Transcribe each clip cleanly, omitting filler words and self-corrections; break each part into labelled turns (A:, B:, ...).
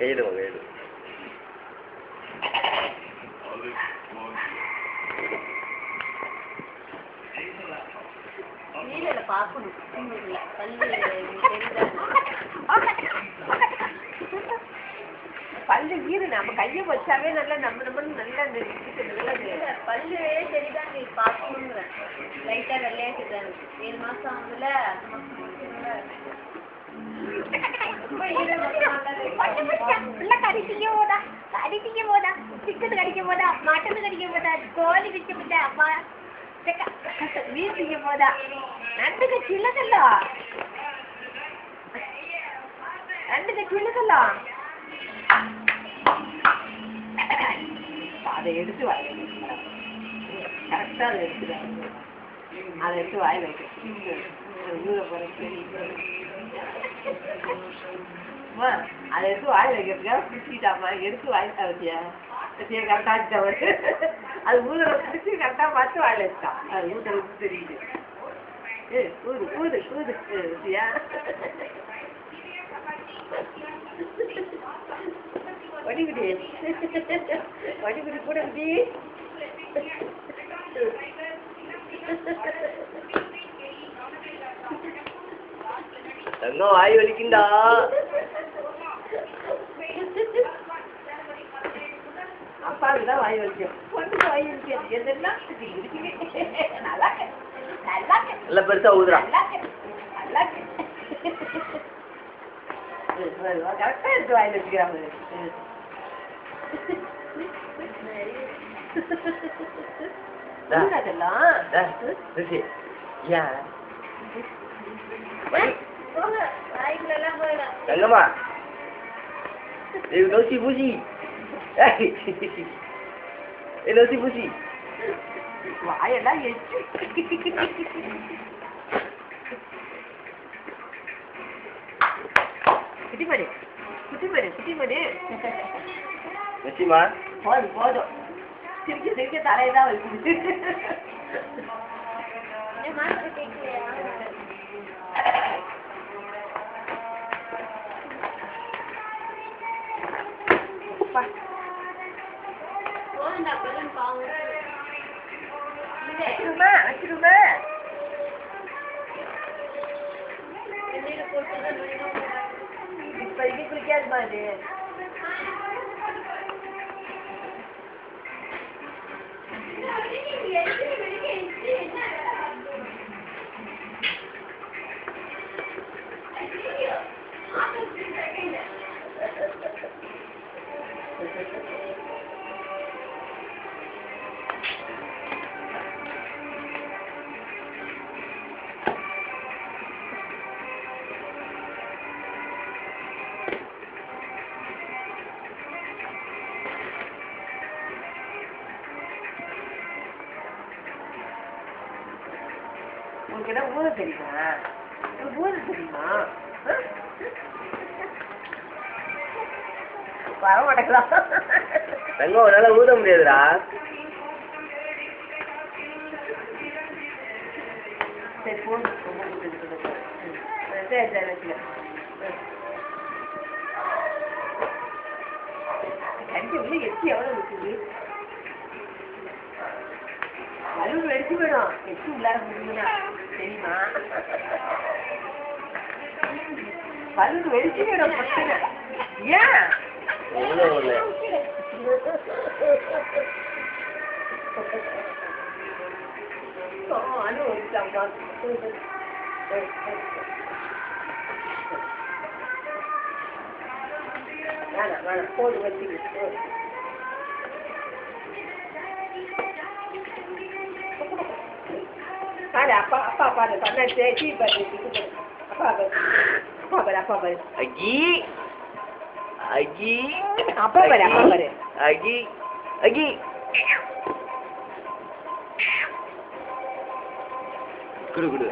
A: கையிடுவோம் கையிடு
B: நீல பார்க்கணும் பல்லு ஈரு நம்ம கையை வச்சாவே நல்லா நம்ம நல்லா பல்லு சரிதான் நீ பார்க்கணுங்கிற லைட்டா வெள்ளையாக்கிட்டாரு 7 மாசம் ஆகுதுல கடிக்க போதா சிக்கன் கடிக்க போதா மட்டன் கடிக்க போதா கோழி கடிக்க போதா அம்மா வீட்டுக்கு போதா நண்டுக்கு சின்னதல்ல அதை எடுத்து வாய் கரெக்டா அதை எடுத்துருவாங்க அதை எடுத்து வாய் வைக்க அதை எடுத்து வாய் வைக்கிறதுக்காக பிடிச்சிட்டாமா எடுத்து வாய் வச்சியா கரெக்டா அது ஊதுற பிடிச்சி கரெக்டா பார்த்து வாயில வச்சுட்டான் அது ஊதுறது தெரியுது ஊது ஊது ஊது வச்சியா வடிகுடி வடிகுடி கூட குடி
A: தங்கம் வாய் வலிக்குண்டா
B: அப்பாவுக்குதான் வாய் வலிக்கும் பொண்ணுக்கு வாய் வலிக்கும் எதெல்லாம் நல்லா
A: நல்லா பெருசா ஊதுறா
B: நல்லா கரெக்டா எடுத்து வாயில் வச்சுக்கிறாங்க
A: தங்கம்மா நோசி பூசி நோசி பூசி
B: வாயெல்லாம் எச்சு குட்டிமணி குட்டிமணி குட்டிமணி
A: வச்சிமா
B: போதும் போதும் சிரிக்க தலையதான் வைக்குது வச்சிருமா இப்ப இது குளிக்காதுமா இது உனக்கு என்ன ஊத தெரியுமா ஊத தெரியுமா வர மாட்டேங்களா
A: தங்கம் உன்னால ஊத முடியாதுடா
B: சரி போதும் சரி சரி வச்சுக்க கஞ்சி உள்ள எச்சி எவ்வளவு இருக்குது பலூன் வெடிச்சு போயிடும் எச்சி உள்ளார முடியுதுன்னா தெரியுமா பலூன் வெடிச்சு போயிடும் பிரச்சனை ஏன் வேணாம் வேணாம் போது வச்சுக்கிட்டு பாரு அப்பா அப்பா பாரு பண்ண டீ பாரு அப்பா பாரு அப்பா பாரு அப்பா பாரு
A: அகி அகி
B: அப்பா பாரு அப்பா பாரு
A: அகி அகி குடு குடு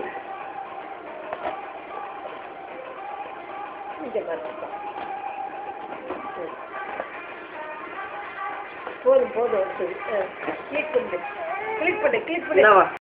B: போதும் போதும் கிளிக் பண்ணு கிளிக் பண்ணு கிளிக் பண்ணு